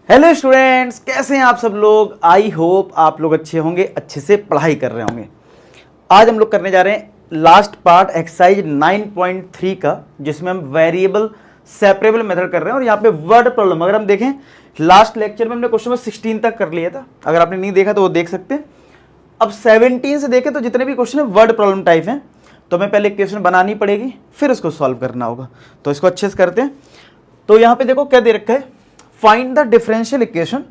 Hello students, कैसे हैं आप सब लोग। आई होप आप लोग अच्छे होंगे, अच्छे से पढ़ाई कर रहे होंगे। आज हम लोग करने जा रहे हैं लास्ट पार्ट एक्सरसाइज 9.3 का, जिसमें हम वेरिएबल सेपरेबल मेथड कर रहे हैं। और यहाँ पे वर्ड प्रॉब्लम अगर हम देखें, लास्ट लेक्चर में हमने क्वेश्चन नंबर 16 तक कर लिया था। अगर आपने नहीं देखा तो वो देख सकते हैं। अब 17 से देखें तो जितने भी क्वेश्चन है वर्ड प्रॉब्लम टाइप हैं, तो हमें पहले इक्वेशन बनानी पड़ेगी, फिर उसको सॉल्व करना होगा। तो इसको अच्छे से करते हैं। तो यहाँ पे देखो क्या दे रखा है, find the differential equation,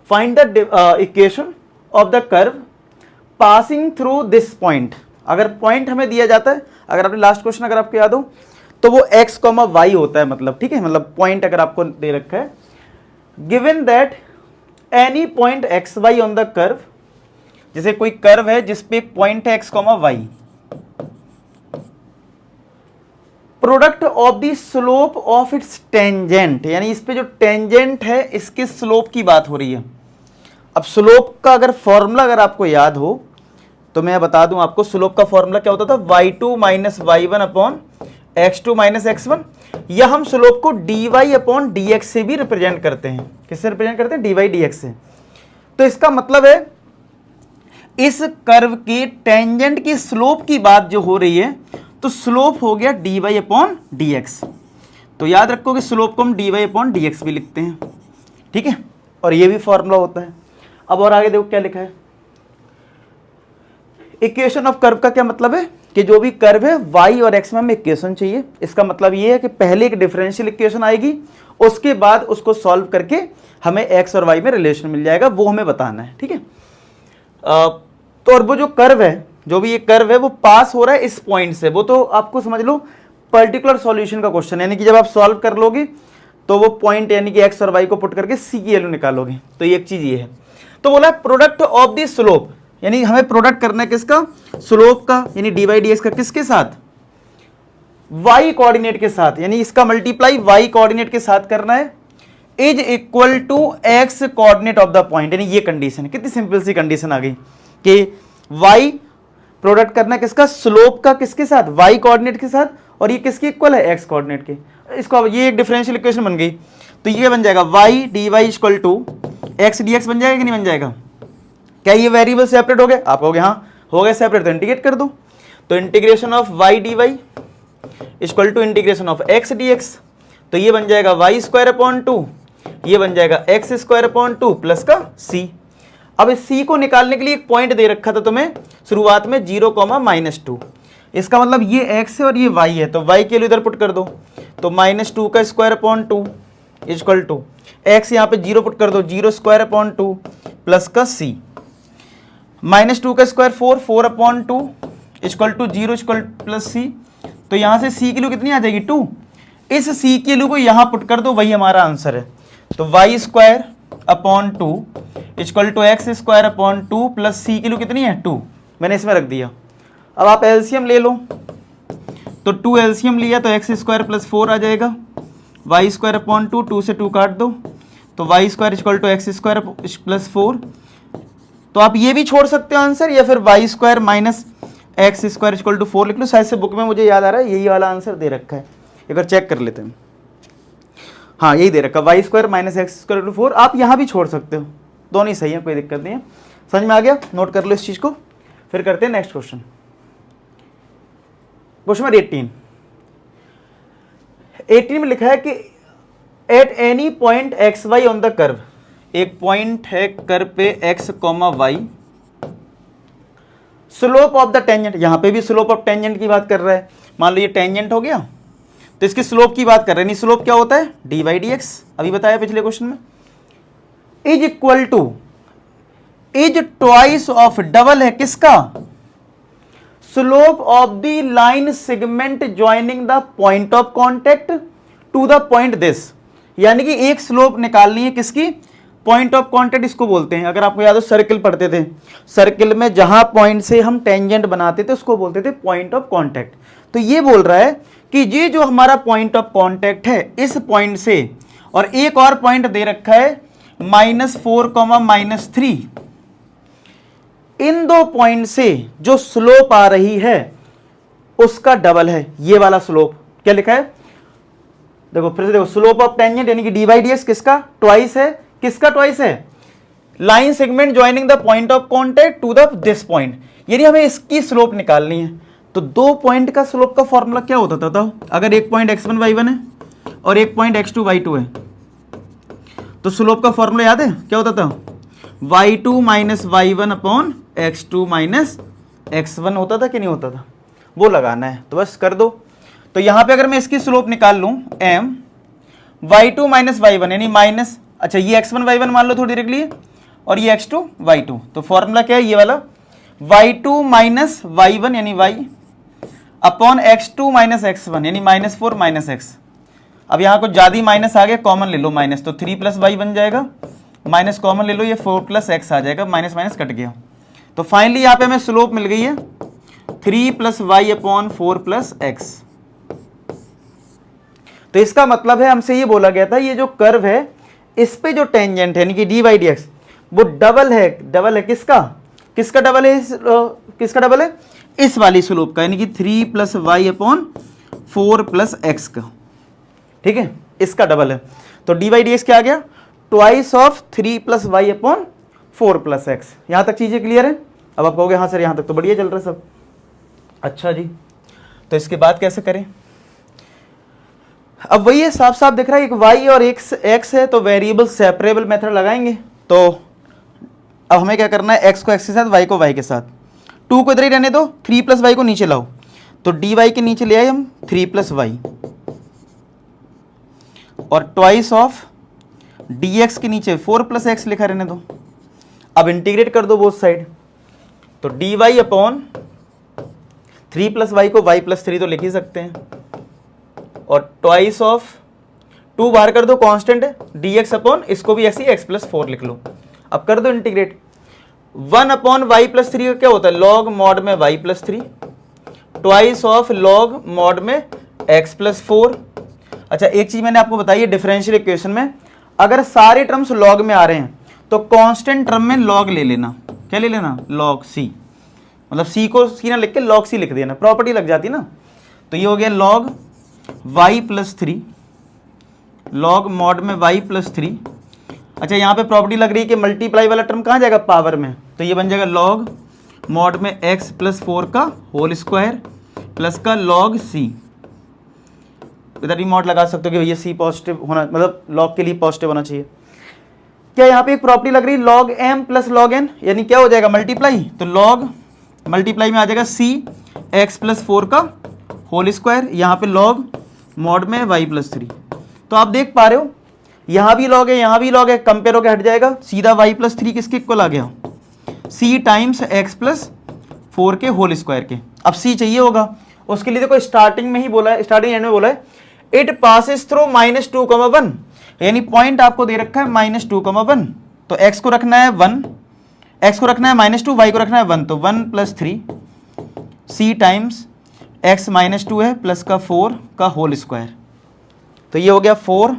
find the equation of the curve passing through this point। अगर पॉइंट हमें दिया जाता है, अगर आपने लास्ट क्वेश्चन अगर आपको याद हो तो वो x, y होता है, मतलब ठीक है, मतलब पॉइंट अगर आपको दे रखा है, given that any point X Y on the curve, जैसे कोई कर्व है जिसपे एक पॉइंट है x, y, product of the slope of its tangent, यानी इस पे जो टेंजेंट है इसके स्लोप की बात हो रही है। अब स्लोप का अगर फॉर्मूला अगर आपको याद हो तो मैं बता दूं आपको, स्लोप का फॉर्मूला क्या होता था, y2 minus y1 upon x2 minus x1। या हम स्लोप को dy अपॉन dx से भी रिप्रेजेंट करते हैं। किससे रिप्रेजेंट करते हैं? dy dx से। तो इसका मतलब है इस कर्व के टेंजेंट की स्लोप की बात जो हो रही है, तो स्लोप हो गया dy अपॉन dx। तो याद रखो कि स्लोप को हम dy अपॉन dx भी लिखते हैं, ठीक है। और ये भी फॉर्मूला होता है। अब और आगे देखो क्या लिखा है, इक्वेशन ऑफ कर्व का क्या मतलब है कि जो भी कर्व है y और x में हमें इक्वेशन चाहिए। इसका मतलब ये है कि पहले एक डिफरेंशियल इक्वेशन आएगी, उसके बाद उसको सॉल्व करके हमें x और y में रिलेशन मिल जाएगा, वो हमें बताना है, ठीक है। तो और वो जो कर्व है, जो भी ये कर्व है वो पास हो रहा है इस पॉइंट से, वो तो आपको समझ लो पर्टिकुलर सॉल्यूशन का क्वेश्चन, यानी कि जब आप सॉल्व कर लोगे तो वो पॉइंट यानी कि x और y को पुट करके c की वैल्यू निकालोगे। तो ये एक चीज ये है। तो बोला प्रोडक्ट ऑफ द स्लोप, यानी हमें प्रोडक्ट करना है किसका? स्लोप का, यानी dy dx का किसके साथ? y कोऑर्डिनेट के साथ, यानी इसका मल्टीप्लाई y कोऑर्डिनेट के साथ करना है, is equal to x coordinate of the point. यानी ये कंडीशन है, कितनी सिंपल सी कंडीशन आ गई कि y प्रोडक्ट करना किसका? स्लोप का किसके साथ? y कोऑर्डिनेट के साथ। और ये किसके इक्वल है? x कोऑर्डिनेट के। इसको ये एक डिफरेंशियल इक्वेशन बन गई। तो ये बन जाएगा y dy equal to x dx बन जाएगा कि नहीं बन जाएगा? क्या ये वेरिएबल सेपरेट हो गए? आप कहोगे हाँ हो गए सेपरेट, तो इंटीग्रेट कर दो। तो integration of y dy equal to integration of x dx, तो ये बन जाएगा y स्क्वायर अपॉन 2, ये बन जाएगा x स्क्वायर अपॉन 2 प्लस का c। अब इस c को निकालने के लिए एक पॉइंट दे रखा था तुम्हें शुरुआत में 0,-2। इसका मतलब ये x है और ये y है, तो y के लिए इधर पुट कर दो। तो -2 का square upon 2 equal to x, यहाँ पे 0 पुट कर दो, 0 स्क्वायर अपॉन 2 प्लस का c। -2 का square 4, 4 upon 2 equal to 0 equal plus c। तो यहाँ से c की वैल्यू कितनी आ जाएगी? 2। इस c की वैल्यू को यहाँ पुट कर दो, वही हमारा आंसर है। तो y square upon 2 equal to x square upon 2 plus C की वैल्यू कितनी है? 2। मैंने इसमें रख दिया। अब आप एलसीएम ले लो, तो 2 एलसीएम लिया तो एक्स स्क्वायर प्लस 4 आ जाएगा, वाई स्क्वायर अपॉन 2, 2 से 2 काट दो, तो Y square equal to x square plus 4। तो आप ये भी छोड़ सकते हो आंसर, या फिर Y square minus X square equal to 4 लिख लो। शायद से बुक में मुझे याद आ रहा है यही वाला आंसर दे रखा है, एक बार चेक कर लेते हैं। हाँ यही दे रखा, Y square minus X square to 4। आप यहाँ भी छोड़ सकते हो, दोनों ही सही है, कोई दिक्कत नहीं है। समझ में आ गया? नोट कर लो इस चीज को। फिर करते हैं नेक्स्ट क्वेश्चन, क्वेश्चन नंबर 18 में लिखा है कि at any point X Y on the curve, एक पॉइंट है कर्व पे X comma Y, slope of the tangent, यहां पे भी स्लोप ऑफ टेंजेंट की बात कर रहा है। मान लो ये टेंजेंट हो गया, तो इसकी स्लोप की बात कर रहे हैं। स्लोप क्या होता है? dy dx, अभी बताया पिछले क्वेश्चन में। Is equal to, is twice of, double है किसका? Slope of the line segment joining the point of contact to the point this, यानी कि एक स्लोप निकालनी है किसकी? पॉइंट ऑफ कॉन्टेक्ट इसको बोलते हैं। अगर आपको याद हो सर्किल पढ़ते थे, सर्किल में जहां पॉइंट से हम टेंजेंट बनाते थे उसको बोलते थे पॉइंट ऑफ कॉन्टेक्ट। तो ये बोल रहा है कि ये जो हमारा पॉइंट ऑफ कॉन्टेक्ट है इस पॉइंट से, और एक और पॉइंट दे रखा है -4, -3, इन दो पॉइंट से जो स्लोप आ रही है उसका डबल है ये वाला स्लोप। क्या लिखा है? देखो फिर से देखो, स्लोप ऑफ टेंजेंट यानी कि डी बाई डी एक्स किसका ट्वाइस है, किसका ट्वाइस है, line segment joining the point of contact to the this point, यानी हमें इसकी स्लोप निकालनी है। तो दो पॉइंट का स्लोप का फॉर्मूला क्या होता था बताओ, अगर एक पॉइंट x1 y1 है और एक पॉइंट x2 y2 है, तो स्लोप का फॉर्मूला याद है क्या होता था, y2 minus y1 upon x2 minus x1 होता था कि नहीं होता था, वो लगाना है। तो बस कर दो। तो यहां पे अगर मैं इसकी स्लोप निकाल लूं m y2 माइनस y1 यानी माइनस, अच्छा ये x1 y1 मान लो थोड़ी डायरेक्टली और ये x2 y2, तो फॉर्मूला क्या है ये वाला, y2 माइनस y1 यानी y upon x2 minus x1 यानी -4 माइनस x। अब यहाँ कुछ ज्यादा माइनस आ गया, कॉमन ले लो माइनस, तो 3 प्लस y बन जाएगा, माइनस कॉमन ले लो, ये 4 प्लस x आ जाएगा, माइनस माइनस कट गया। तो फाइनली यहाँ पे हमें स्लोप मिल गई है 3 plus y upon 4 plus x। तो इसका मतलब है हमसे ये बोला गया था ये जो कर्व है इस पे जो टेंजेंट है यानी कि डी बाई डी एक्स वो डबल है किसका, किसका डबल है, किसका डबल है, इस वाली स्लोप का, यानी कि 3 plus Y upon 4 plus X का, ठीक है, इसका डबल है। तो डी बाई डी एक्स क्या आ गया, twice of 3 plus Y upon 4 plus X. यहां तक चीजें क्लियर है। अब आप कहोगे हाँ सर यहां तक तो बढ़िया चल रहा है सब, अच्छा जी, तो इसके बाद कैसे करें, अब वही है, साफ साफ दिख रहा है, एक y और एक x है, तो वेरिएबल सेपरेबल मेथड लगाएंगे। तो अब हमें क्या करना है, x को x के साथ, y को y के साथ, 2 को इधर ही रहने दो, 3 प्लस वाई को नीचे लाओ, तो डी वाई के नीचे ले आए हम 3 प्लस वाई, और ट्वाइस ऑफ डी एक्स के नीचे 4 प्लस एक्स लिखा रहने दो। अब इंटीग्रेट कर दो बोथ साइड, तो D Y upon 3 plus Y को y प्लस 3 तो लिख ही सकते हैं, और ट्वाइस ऑफ 2 बाहर कर दो, कांस्टेंट है, डी एक्स अपॉन इसको भी ऐसे ही x प्लस 4 लिख लो। अब कर दो इंटीग्रेट, 1 अपॉन वाई प्लस 3 का क्या होता है, लॉग मॉड में y plus 3, twice of log mod में x प्लस 4। अच्छा एक चीज मैंने आपको बताई है, डिफरेंशियल इक्वेशन में अगर सारे टर्म्स लॉग में आ रहे हैं तो कांस्टेंट टर्म में लॉग ले लेना, क्या ले लेना, लॉग c, मतलब c को c ना लिख के लॉग c लिख देना, प्रॉपर्टी लग जाती ना। तो ये हो गया log y plus 3, log mod में y प्लस 3। अच्छा यहाँ पे प्रॉपर्टी लग रही है कि मल्टीप्लाई वाला टर्म कहाँ जाएगा, पावर में, तो ये बन जाएगा लॉग मॉड में x प्लस 4 का होल स्क्वायर प्लस का लॉग c। इधर भी मॉड लगा सकते हो कि भैया c पॉजिटिव होना, मतलब लॉग के लिए पॉजिटिव होना चाहिए। क्या यहाँ पे एक प्रॉपर्टी लग रही है log m plus log n, यानी क्या हो जाएगा मल्टीप्लाई, तो लॉग मल्टीप्लाई में आ जाएगा c x प्लस 4 का होल स्क्वायर, यहाँ पे लॉग मॉड में y प्लस 3। तो आप देख पा रहे हो यहाँ भी लॉग है यहाँ भी लॉग है, कंपेयर होकर हट जाएगा, सीधा y प्लस 3 किसके इक्वल आ गया, c टाइम्स x प्लस 4 के होल स्क्वायर के। अब c चाहिए होगा, उसके लिए देखो स्टार्टिंग में ही बोला है, स्टार्टिंग एंड में बोला है इट पासिस थ्रू -2,1, यानी पॉइंट आपको दे रखा है -2,1, तो x को रखना है 1, x को रखना है -2, y को रखना है 1, तो 1 प्लस 3 c टाइम्स x -2 है प्लस का 4 का होल स्क्वायर, तो ये हो गया 4,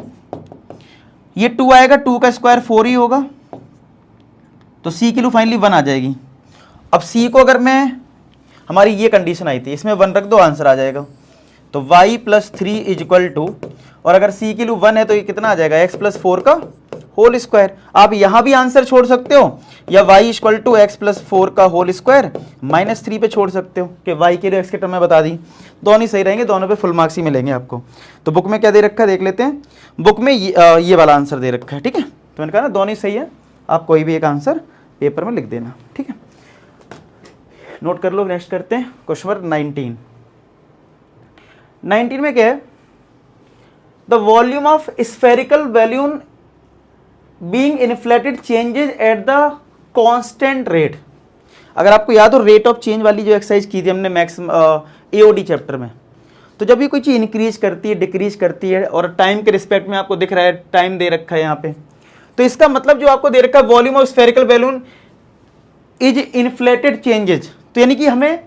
ये 2 आएगा, 2 का स्क्वायर 4 ही होगा, तो c की वैल्यू फाइनली 1 आ जाएगी। अब c को अगर मैं, हमारी ये कंडीशन आई थी, इसमें 1 रख दो आंसर आ जाएगा, तो y plus 3 is equal to, और अगर c की वैल्यू 1 है तो ये कितना आ जाएगा, x प्लस 4 का होल स्क्वायर। आप यहां भी आंसर छोड़ सकते हो, या y equal to X plus 4 का होल स्क्वायर -3 पे छोड़ सकते हो कि y के लिए x के टर्म में बता दी, दोनों ही सही रहेंगे, दोनों पे फुल मार्क्स ही मिलेंगे आपको। तो बुक में क्या दे रखा है देख लेते हैं, बुक में ये वाला आंसर दे रखा है, ठीक है, तो मैंने कहा ना दोनों ही सही है, आप कोई भी एक आंसर पेपर में लिख देना, ठीक है, नोट कर लो। नेक्स्ट करते हैं क्वेश्चन नंबर 19 में क्या है, the volume of spherical balloon being inflated changes at the constant rate. अगर आपको याद हो रेट ऑफ चेंज वाली जो एक्सरसाइज की थी हमने मैक्स एओडी चैप्टर में, तो जब भी कोई चीज इंक्रीज करती है डिक्रीज करती है और टाइम के रिस्पेक्ट में आपको दिख रहा है, टाइम दे रखा है यहाँ पे, तो इसका मतलब जो आपको दे रखा है volume of spherical balloon is inflated changes, तो यानी कि हमें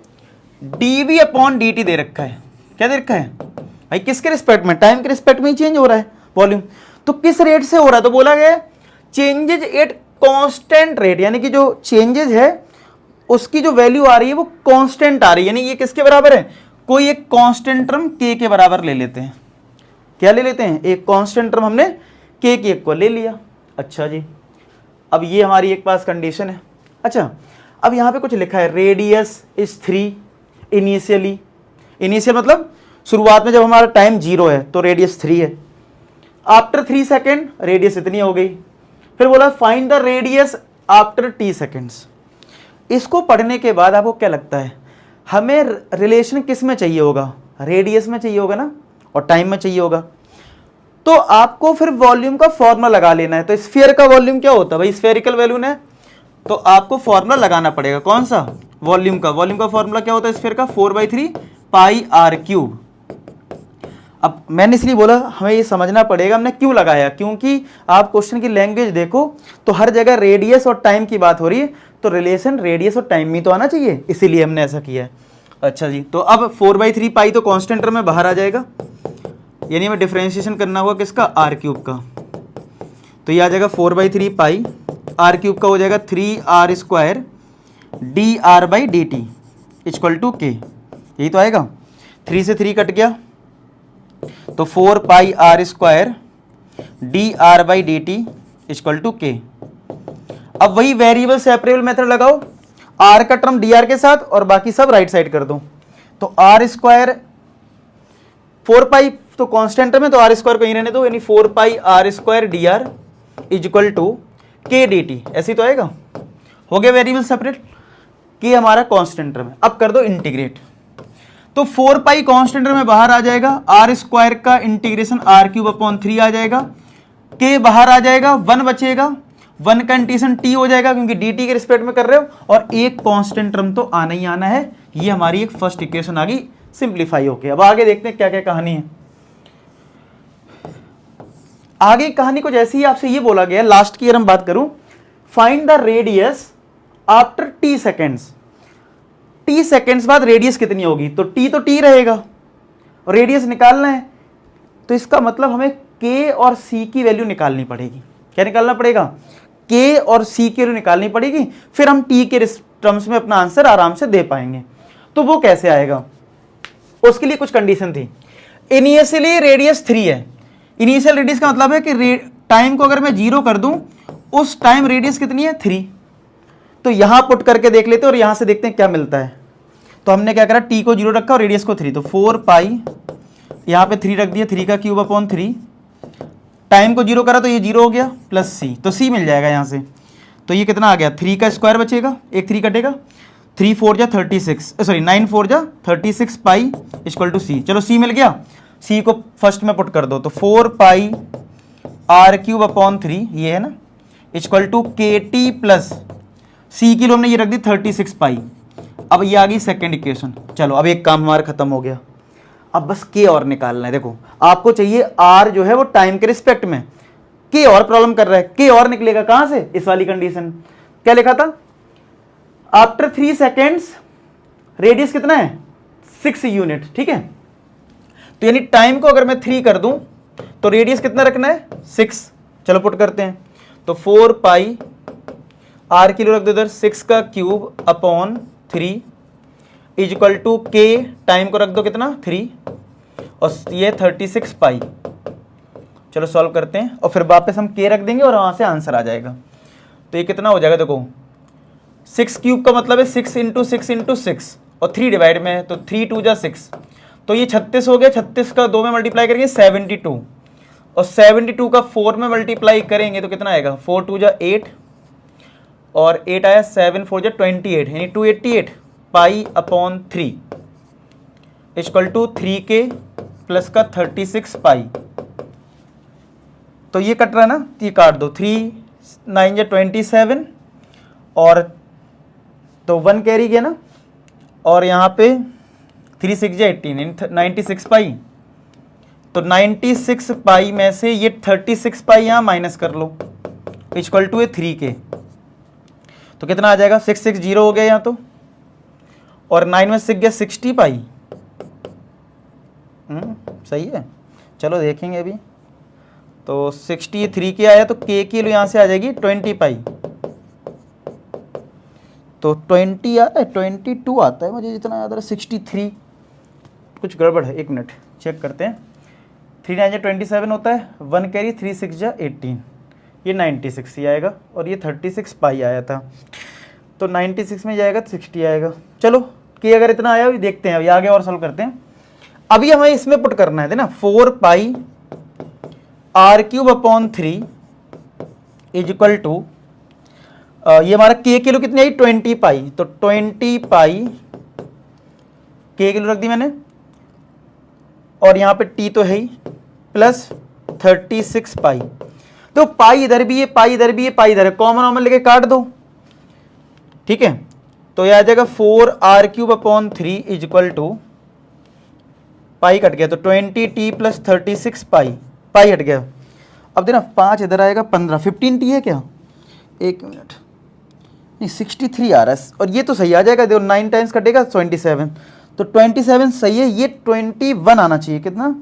dv अपॉन dt दे रखा है, क्या दे रखा है भाई, किसके रिस्पेक्ट में, टाइम के रिस्पेक्ट में ही चेंज हो रहा है वॉल्यूम, तो किस रेट से हो रहा है, तो बोला गया चेंजेज एट कांस्टेंट रेट, यानी कि जो चेंजेज है उसकी जो वैल्यू आ रही है वो कांस्टेंट आ रही है, यानी ये किसके बराबर है, कोई एक कांस्टेंट टर्म k के बराबर ले लेते हैं, क्या ले लेते हैं, एक कांस्टेंट टर्म हमने k की एक को ले लिया। अच्छा जी, अब ये हमारी एक पास कंडीशन है। अच्छा, अब यहाँ पे कुछ लिखा है रेडियस इज 3 इनिशियली। इनिशियल मतलब शुरुआत में जब हमारा टाइम 0 है तो रेडियस 3 है। आफ्टर 3 सेकेंड रेडियस इतनी हो गई। फिर बोला find the radius after t seconds. इसको पढ़ने के बाद आपको क्या लगता है, हमें रिलेशन किस में चाहिए होगा, रेडियस में चाहिए होगा ना, और टाइम में चाहिए होगा। तो आपको फिर वॉल्यूम का फॉर्मूला लगा लेना है। तो स्फीयर का वॉल्यूम क्या होता है भाई, स्फेरिकल वैल्यूम है, तो आपको फॉर्मूला लगाना पड़ेगा। कौन सा, वॉल्यूम का। वॉल्यूम का फॉर्मूला क्या होता है स्फीयर का, 4/3 पाई आर क्यूब। अब मैंने इसलिए बोला हमें ये समझना पड़ेगा हमने क्यों लगाया, क्योंकि आप क्वेश्चन की लैंग्वेज देखो तो हर जगह रेडियस और टाइम की बात हो रही है, तो रिलेशन रेडियस और टाइम में तो आना चाहिए, इसीलिए हमने ऐसा किया है। अच्छा जी, तो अब 4/3 पाई तो कांस्टेंट टर्म में बाहर आ जाएगा, यानी हमें डिफरेंशिएशन करना होगा किसका, आर क्यूब का। तो ये आ जाएगा 4/3 पाई आर क्यूब का हो जाएगा 3r² dr/dt इक्वल टू के, यही तो आएगा। 3 से 3 कट गया तो 4 पाई r² dr/dt इक्वल टू के। अब वही वेरिएबल सेपरेबल मेथड लगाओ, r का टर्म dr के साथ और बाकी सब राइट साइड कर दो। तो r², 4 पाई तो कांस्टेंट टर्म है तो r² कहीं रहने दो, यानी 4 पाई r² dr इक्वल टू के dt, ऐसे तो आएगा। हो गया वेरिएबल सेपरेट, के हमारा कांस्टेंट टर्म है। अब कर दो इंटीग्रेट, तो 4 पाई कांस्टेंट टर्म में बाहर आ जाएगा, r² का इंटीग्रेशन r³ आ जाएगा, के बाहर आ जाएगा, 1 बचेगा, 1 का इंटीग्रेशन t हो जाएगा क्योंकि dt के रिस्पेक्ट में कर रहे हो, और एक कांस्टेंट टर्म तो आना ही आना है। ये हमारी एक फर्स्ट इक्वेशन आ गई सिंप्लीफाई होके। अब आगे देखते हैं क्या क्या कहानी है। आगे कहानी कुछ ऐसी ही, आपसे ये बोला गया, लास्ट की अगर हम बात करूं, find the radius after t seconds. t seconds बाद रेडियस कितनी होगी, तो t रहेगा और रेडियस निकालना है, तो इसका मतलब हमें k और c की वैल्यू निकालनी पड़ेगी। क्या निकालना पड़ेगा, k और c की वैल्यू निकालनी पड़ेगी, फिर हम t के टर्म्स में अपना आंसर आराम से दे पाएंगे। तो वो कैसे आएगा, उसके लिए कुछ कंडीशन थी। इनिशियली रेडियस 3 है, इनिशियल रेडियस का मतलब है कि टाइम को अगर मैं 0 कर दूं उस टाइम रेडियस कितनी है, 3। तो यहां पुट करके देख लेते हैं और यहां से देखते हैं क्या मिलता है। तो हमने क्या करा, t को 0 रखा और रेडियस को 3, तो 4 पाई यहां पे 3 रख दिया, 3 का क्यूब अपॉन 3, टाइम को 0 करा तो ये 0 हो गया, प्लस c, तो c मिल जाएगा यहां से। तो ये कितना आ गया, 3 का स्क्वायर बचेगा, एक 3 कटेगा, 3 4 जा 36, सॉरी 9 4 जा 36 पाई इक्वल टू c। चलो c मिल गया, c को फर्स्ट में पुट कर दो, तो 4 पाई r³ अपॉन 3 ये है ना, equal to kt plus c की लो हमने ये रख दी 36 पाई। अब ये आ गई सेकेंड इक्वेशन। चलो अब एक काम हमारा खत्म हो गया, अब बस k और निकालना है। देखो आपको चाहिए r जो है वो टाइम के रिस्पेक्ट में, k और प्रॉब्लम कर रहा है, k और निकलेगा कहां से, इस वाली कंडीशन। क्या लिखा था, आफ्टर 3 सेकेंड्स रेडियस कितना है, 6 यूनिट, ठीक है। तो यानी टाइम को अगर मैं 3 कर दूं तो रेडियस कितना रखना है, 6। चलो पुट करते हैं, तो 4 पाई r किलो रख दो इधर, 6 का क्यूब अपॉन 3 इक्वल टू के, टाइम को रख दो कितना, 3, और ये 36 पाई। चलो सॉल्व करते हैं और फिर वापस हम k रख देंगे और वहां से आंसर आ जाएगा। तो ये कितना हो जाएगा, देखो 6 क्यूब का मतलब है 6 इंटू 6 इंटू 6 और 3 डिवाइड में है, तो 3 2 जा 6, तो ये 36 हो गया। 36 का 2 में मल्टीप्लाई करेंगे 72, और 72 का 4 में मल्टीप्लाई करेंगे तो कितना आएगा, 4 2 जा 8 और 8 आया, 7 4 जा 28, यानी 288 pi upon 3 equal to 3k plus का 36 पाई। तो ये कट रहा है ना, ये काट दो, 3 9 जा 27 और तो 1 कैरी गया ना, और यहाँ पे 3 6 जा 18, 96 पाई। तो 96 पाई में से ये 36 पाई यहाँ माइनस कर लो, इक्वल टू 3k। तो कितना आ जाएगा, 6 6 0 हो गया यहाँ तो, और 9 में 6 गया 60 पाई। सही है, चलो देखेंगे अभी। तो 63k आया, तो k की यहाँ से आ जाएगी 20 पाई, तो 20 आता है, 22 आता है मुझे जितना याद आ रहा है, 63 कुछ गड़बड़ है, एक मिनट चेक करते हैं। 3 9 27 होता है, 1 कैरी, 3 6 18, ये 96 ही आएगा और ये 36 पाई आया था, तो 96 में जाएगा 60 आएगा। चलो कि अगर इतना आया अभी देखते हैं, अभी आगे और सॉल्व करते हैं। अभी हमें इसमें पुट करना है ना 4 पाई r³/3 इज इक्वल टू, ये हमारा k किलो कितनी आई 20 पाई, तो 20 पाई k किलो रख दी मैंने, और यहाँ पे t तो है ही, प्लस 36 पाई। तो पाई इधर भी है, पाई इधर भी है, पाई इधर है, कॉमन कॉमन लेके काट दो, ठीक है। तो यह आ जाएगा 4r³/3 is equal to, pi cut गया तो 20t प्लस 36 पाई, पाई हट गया। अब देना 5 इधर आएगा 15, 15t है क्या, एक मिनट, नहीं 63 आ रहा है, और ये तो सही आ जाएगा, देखो 9 टाइम्स कटेगा 27, तो 27 सही है, ये 21 आना चाहिए। कितना,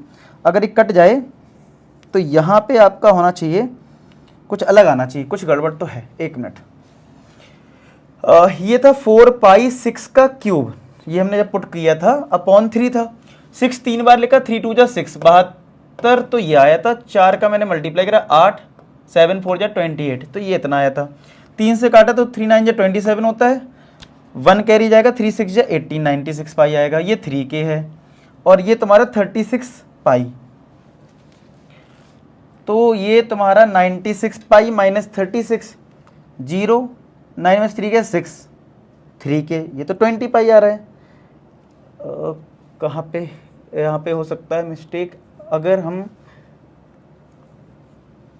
अगर ये कट जाए तो यहाँ पे आपका होना चाहिए कुछ अलग आना चाहिए, कुछ गड़बड़ तो है, एक मिनट। ये था 4 पाई 6 का क्यूब, ये हमने जब पुट किया था अपॉन 3 था, 6 3 बार लिखा, 3 2 जा 6 72, तो ये आया था, 4 का मैंने मल्टीप्लाई करा 8, 7 4 जा 28, तो ये इतना आया था। 3 से काटा तो 3 9 जा 27 होता है, 1 कैरी जाएगा, 3 6 जा 18, 96 पाई आएगा, ये 3k है, और ये तुम्हारा 36 पाई, तो ये तुम्हारा 96 पाई माइनस 36, 0 9 में 3 के 6, 3k, ये तो 20 पाई आ रहा है। कहाँ पे, यहाँ पे हो सकता है मिस्टेक, अगर हम,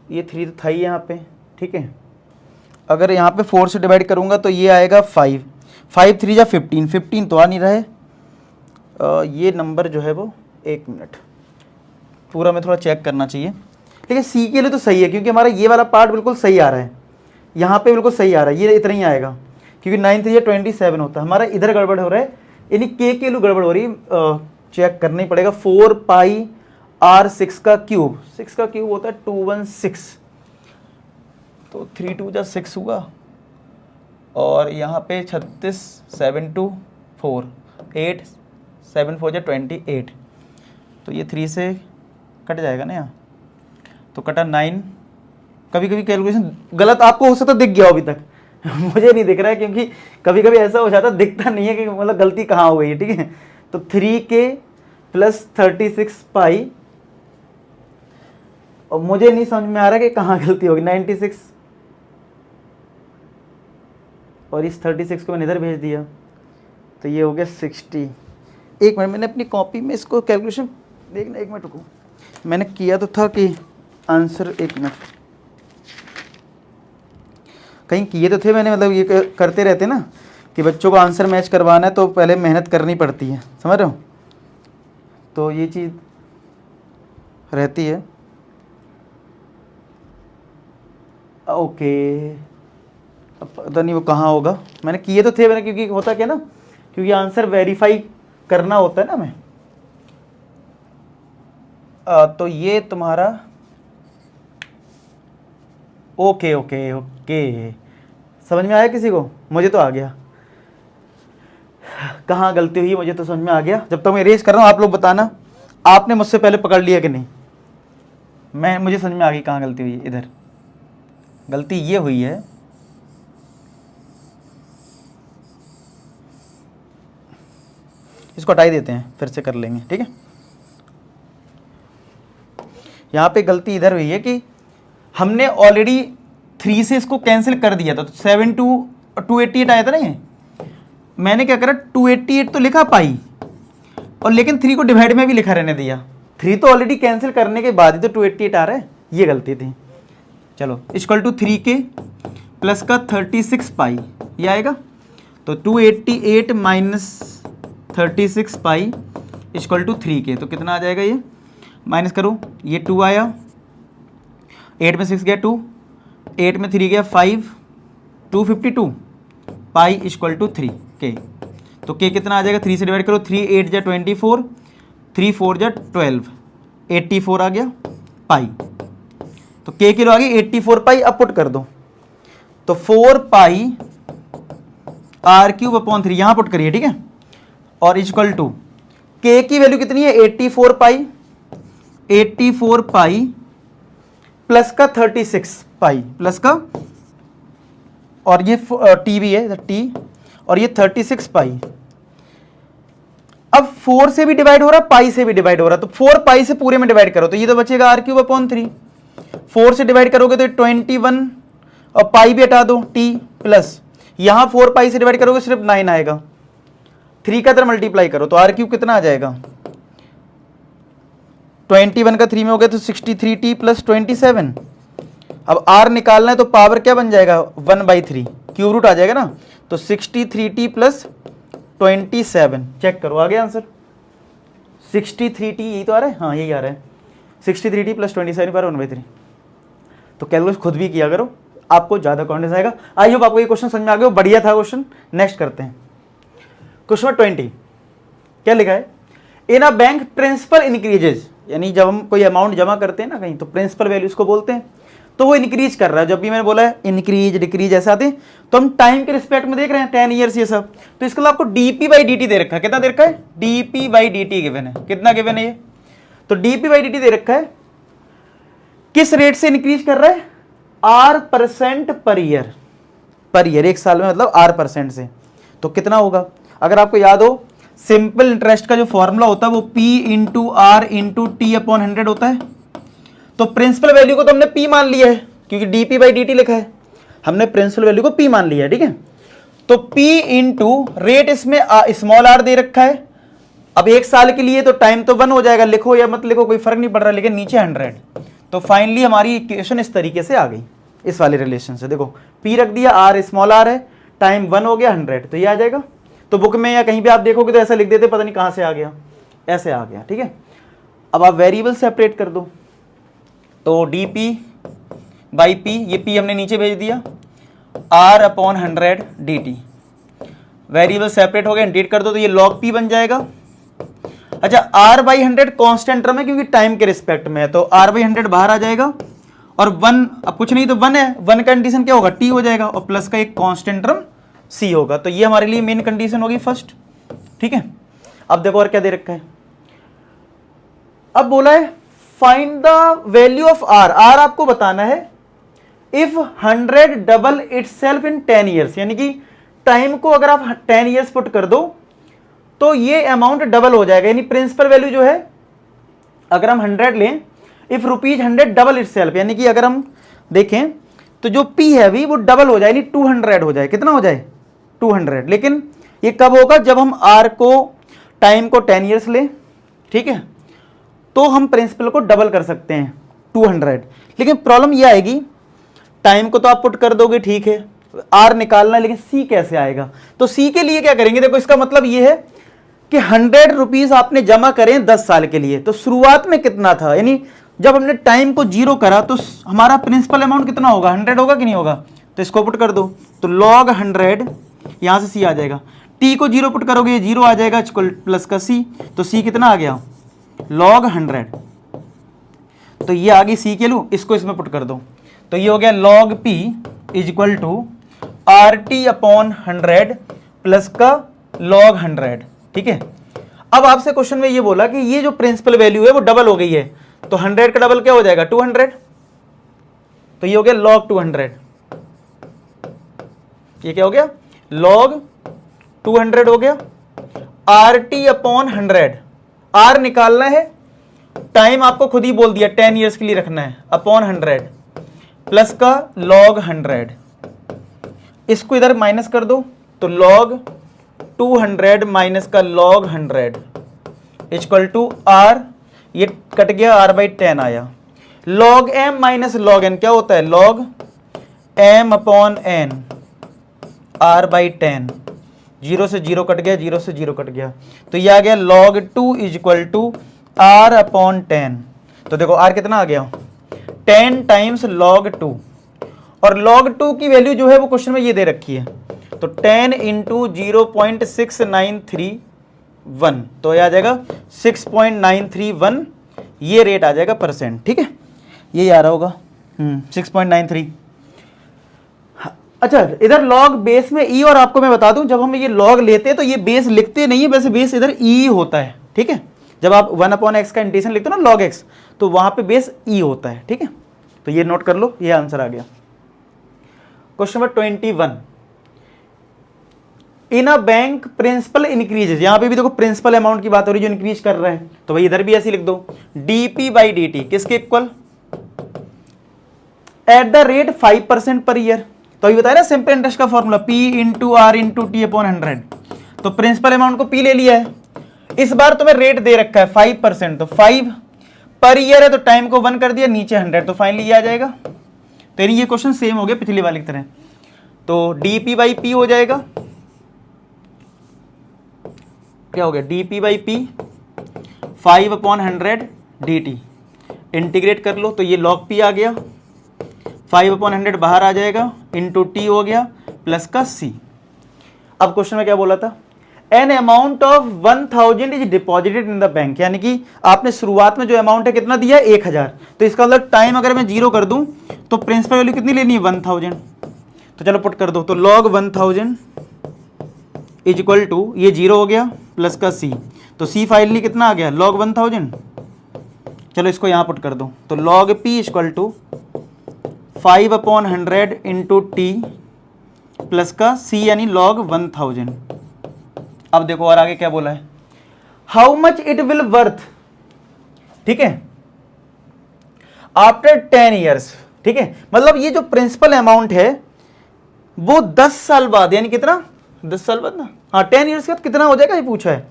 ये 3 तो था ही यहाँ पे, ठीक है, अगर यहाँ पे 4 से डिवाइड करूँगा तो ये आएगा 5, 5 3 जा 15, 15 तो आ नहीं रहा है, ये नंबर जो है वो, एक मिनट पूरा मैं थोड़ा चेक करना चाहिए, लेकिन सी के लिए तो सही है, क्योंकि हमारा ये वाला पार्ट बिल्कुल सही आ रहा है, यहाँ पे बिल्कुल सही आ रहा है, ये इतना ही आएगा, क्योंकि 9 3 जा 27 होता है, हमारा इधर गड़बड़ हो रहा है, यानी के लिए गड़बड़ हो रही है, चेक करना ही पड़ेगा। 4 पाई r6 का क्यूब, 6 का क्यूब होता है 216, तो 3 2 जा 6 हुआ, और यहाँ पे 36 7 2 4 8 7 4 जा 28, तो ये 3 से कट जाएगा ना यहाँ, तो कटा 9। कभी कभी कैलकुलेशन गलत आपको हो सकता दिख गया हो अभी तक मुझे नहीं दिख रहा है, क्योंकि कभी कभी ऐसा हो जाता दिखता नहीं है कि मतलब गलती कहाँ हो गई है, ठीक है। तो 3k प्लस 36 पाई, और मुझे नहीं समझ में आ रहा कि कहाँ गलती होगी, 96 और इस 36 को मैंने इधर भेज दिया, तो ये हो गया 60। एक मिनट, मैंने अपनी कॉपी में इसको कैलकुलेशन देखना, एक मिनट रुको, मैंने किया तो था कि आंसर, एक मिनट, कहीं किए तो थे मैंने, मतलब ये करते रहते ना कि बच्चों को आंसर मैच करवाना है तो पहले मेहनत करनी पड़ती है, समझ रहे हो, तो ये चीज़ रहती है। ओके, अब पता नहीं वो कहाँ होगा, मैंने किए तो थे मैंने, क्योंकि होता क्या ना, क्योंकि आंसर वेरीफाई करना होता है ना हमें। तो ये तुम्हारा, ओके ओके ओके, समझ में आया किसी को, मुझे तो आ गया कहाँ गलती हुई, मुझे तो समझ में आ गया। जब तक मैं इरेज कर रहा हूँ आप लोग बताना आपने मुझसे पहले पकड़ लिया कि नहीं, मुझे समझ में आ गई कहाँ गलती हुई है। इधर गलती ये हुई है, इसको हटाई देते हैं, फिर से कर लेंगे, ठीक है। यहाँ पे गलती इधर हुई है कि हमने ऑलरेडी 3 से इसको कैंसिल कर दिया था, तो 7 288 आया था ना, ये मैंने क्या करा 288 तो लिखा पाई, और लेकिन 3 को डिवाइड में भी लिखा रहने दिया, 3 तो ऑलरेडी कैंसिल करने के बाद ही तो 288 आ रहा है, ये गलती थी। चलो इक्वल टू 3k प्लस का 36 पाई, ये आएगा, तो 288 minus 36 pi equal to 3k, तो कितना आ जाएगा, ये माइनस करो, ये 2 आया, 8 में 6 गया 2, 8 में 3 गया 5, 252 पाई इक्वल टू 3k, तो k कितना आ जाएगा, 3 से डिवाइड करो, 3 8 जा 24, 3 4 जा 12, 84 आ गया पाई, तो k किलो आ गई 84 पाई। अब पुट कर दो, तो 4 पाई r³ / 3 यहाँ पुट करिए, ठीक है, और इक्वल टू k की वैल्यू कितनी है 84 पाई, 84 पाई प्लस का 36 पाई प्लस का, और ये टी भी है टी, और ये 36 पाई। अब 4 से भी डिवाइड हो रहा, पाई से भी डिवाइड हो रहा, तो 4 पाई से पूरे में डिवाइड करो तो ये तो बचेगा r³ 3। 4 से डिवाइड करोगे तो 21, और पाई भी हटा दो t, प्लस यहां 4 पाई से डिवाइड करोगे सिर्फ 9 आएगा। 3 का इधर मल्टीप्लाई करो तो r³ कितना आ जाएगा, 21 का 3 में हो गया तो 63t प्लस 27। अब r निकालना है तो पावर क्या बन जाएगा, 1/3, क्यूब रूट आ जाएगा ना, तो 63t प्लस 27। चेक करो आ गया आंसर, 63t यही तो आ रहा है, हाँ यही आ रहा है, 63t प्लस 27 पर 1/3। तो कैलकुलेशन खुद भी किया करो, आपको ज्यादा कॉन्फिडेंस आएगा। आई होप आपको ये क्वेश्चन समझ में आ गया, बढ़िया था क्वेश्चन। नेक्स्ट करते हैं क्वेश्चन 20। क्या लिखा है, in a bank principal increases, यानी जब हम कोई अमाउंट जमा करते हैं ना कहीं तो प्रिंसिपल वैल्यू उसको बोलते हैं, तो वो इंक्रीज कर रहा है। जब भी मैंने बोला है इंक्रीज डिक्रीज ऐसे आते हैं, तो हम टाइम के रिस्पेक्ट में देख रहे हैं 10 ईयर्स ये सब, तो इसके लिए आपको dp/dt दे रखा है। कितना दे रखा है, dp/dt गिवन है। कितना गिवन है ये, तो dp/dt दे रखा है, किस रेट से इंक्रीज कर रहा है, r% पर ईयर, एक साल में मतलब r% से। तो कितना होगा, अगर आपको याद हो सिंपल इंटरेस्ट का जो फॉर्मूला होता है वो p into R into T upon 100 होता है। तो प्रिंसिपल वैल्यू को तो हमने p मान लिया है क्योंकि dp/dt लिखा है, हमने प्रिंसिपल वैल्यू को p मान लिया है, ठीक है। तो p इंटू रेट, इसमें स्मॉल r दे रखा है। अब एक साल के लिए तो टाइम तो 1 हो जाएगा, लिखो या मत लिखो कोई फर्क नहीं पड़ रहा, लेकिन नीचे 100। तो फाइनली हमारी इक्वेशन इस तरीके से आ गई, इस वाले रिलेशन से। देखो p रख दिया, r स्मॉल r है, टाइम 1 हो गया 100, तो ये आ जाएगा। तो बुक में या कहीं भी आप देखोगे तो ऐसा लिख देते, पता नहीं कहां से आ गया, ऐसे आ गया, ठीक है। अब आप वेरिएबल सेपरेट कर दो, तो dp/p, ये p हमने नीचे भेज दिया, r/100 dt, वेरिएबल सेपरेट हो गया, इंटीग्रेट कर दो तो ये log p बन जाएगा। अच्छा, r/100 कांस्टेंट टर्म है क्योंकि टाइम के रिस्पेक्ट में है, तो r/100 बाहर आ जाएगा, और 1 अब कुछ नहीं तो 1 है, 1 का कंडीशन क्या होगा, t हो जाएगा, और प्लस का एक कांस्टेंट टर्म c होगा। तो ये हमारे लिए मेन कंडीशन होगी फर्स्ट, ठीक है। अब देखो और क्या दे रखा है, अब बोला है find the value of r, r आपको बताना है if 100 double itself in 10 years, यानी कि टाइम को अगर आप 10 ईयर्स पुट कर दो तो ये अमाउंट डबल हो जाएगा। यानी प्रिंसिपल वैल्यू जो है अगर हम 100 लें, इफ ₹100 डबल इटसेल्फ, यानी कि अगर हम देखें तो जो p है अभी वो डबल हो जाए, यानी 200 हो जाए। कितना हो जाए, 200। लेकिन ये कब होगा, जब हम r को टाइम को 10 ईयर्स लें, ठीक है, तो हम प्रिंसिपल को डबल कर सकते हैं 200। लेकिन प्रॉब्लम ये आएगी, टाइम को तो आप पुट कर दोगे, ठीक है, r निकालना है, लेकिन c कैसे आएगा। तो c के लिए क्या करेंगे, देखो इसका मतलब ये है कि 100 रुपीज आपने जमा करें 10 साल के लिए, तो शुरुआत में कितना था, यानी जब हमने टाइम को 0 करा तो हमारा प्रिंसिपल अमाउंट कितना होगा, 100 होगा कि नहीं होगा। तो इसको पुट कर दो, तो log 100, यहां से c आ जाएगा, t को 0 पुट करोगे 0 आ जाएगा, प्लस का c, तो c कितना आ गया, log 100। तो ये आ गई c के लू, इसको इसमें पुट कर दो, तो ये हो गया log p is equal to RT/100 plus का log 100, ठीक है। अब आपसे क्वेश्चन में ये बोला कि ये जो प्रिंसिपल वैल्यू है वो डबल हो गई है, तो 100 का डबल क्या हो जाएगा, 200, तो ये हो गया log 200। ये क्या हो गया, log 200 हो गया। RT/100, r निकालना है, टाइम आपको खुद ही बोल दिया 10 ईयर्स के लिए रखना है, अपॉन 100 प्लस का log 100, इसको इधर माइनस कर दो, तो log 200 माइनस का log 100 इक्वल टू r, ये कट गया, r/10 आया। log m minus log n क्या होता है, log m/n, r/10, 0 से 0 कट गया, 0 से 0 कट गया, तो ये आ गया log 2 is equal to r/10। तो देखो r कितना आ गया, 10 टाइम्स log 2, और log 2 की वैल्यू जो है वो क्वेश्चन में ये दे रखी है, तो 10 इंटू 0.6931, तो ये आ जाएगा 6.931, ये रेट आ जाएगा परसेंट, ठीक है, ये आ रहा होगा 6.93। अच्छा, इधर log बेस में e, और आपको मैं बता दूं जब हम ये log लेते हैं तो ये बेस लिखते नहीं है, वैसे बेस इधर e होता है, ठीक है। जब आप 1/x का इंटीग्रेशन लिखते हो ना log x, तो वहां पे बेस ई होता है, ठीक है। तो ये नोट कर लो, ये आंसर आ गया। Question number 21, in a bank principal increases, यहां पे भी देखो प्रिंसिपल अमाउंट की बात हो रही है जो इंक्रीज कर रहा है, तो भाई इधर भी ऐसे लिख दो, डीपी बाई डी किसके equal, at the rate 5% per year. तो अभी बताया ना सिंपल इंटरेस्ट का formula, P into R into T upon 100। तो प्रिंसिपल अमाउंट को पी ले लिया है, इस बार तुम्हें रेट दे रखा है 5%, तो 5 पर ईयर है, तो टाइम को 1 कर दिया, नीचे 100, तो फाइनली ये आ जाएगा। तो ये क्वेश्चन सेम हो गया पिछली वाली की तरह। तो डीपी बाई पी हो जाएगा, क्या हो गया, DP by P 5/100 dt, integrate कर लो तो ये log p आ गया, 5/100 बाहर आ जाएगा, इंटू टी हो गया प्लस का c। अब क्वेश्चन में क्या बोला था, an amount of 1000 is deposited in the bank, यानी कि आपने शुरुआत में जो अमाउंट है कितना दिया है 1000, तो इसका मतलब टाइम अगर मैं 0 कर दूं तो प्रिंसिपल वैल्यू कितनी लेनी है 1000। तो चलो पुट कर दो, तो log 1000 इज इक्वल टू, ये 0 हो गया प्लस का c, तो c फाइनली कितना आ गया log 1000। चलो इसको यहां पुट कर दो, तो log p equal to 5/100 into T plus का c यानी log 1000। अब देखो और आगे क्या बोला है, how much it will worth, ठीक है, आफ्टर 10 ईयर्स, ठीक है, मतलब ये जो प्रिंसिपल अमाउंट है वो 10 साल बाद, यानी कितना 10 साल बाद ना, हाँ 10 ईयर्स के बाद कितना हो जाएगा ये पूछा है।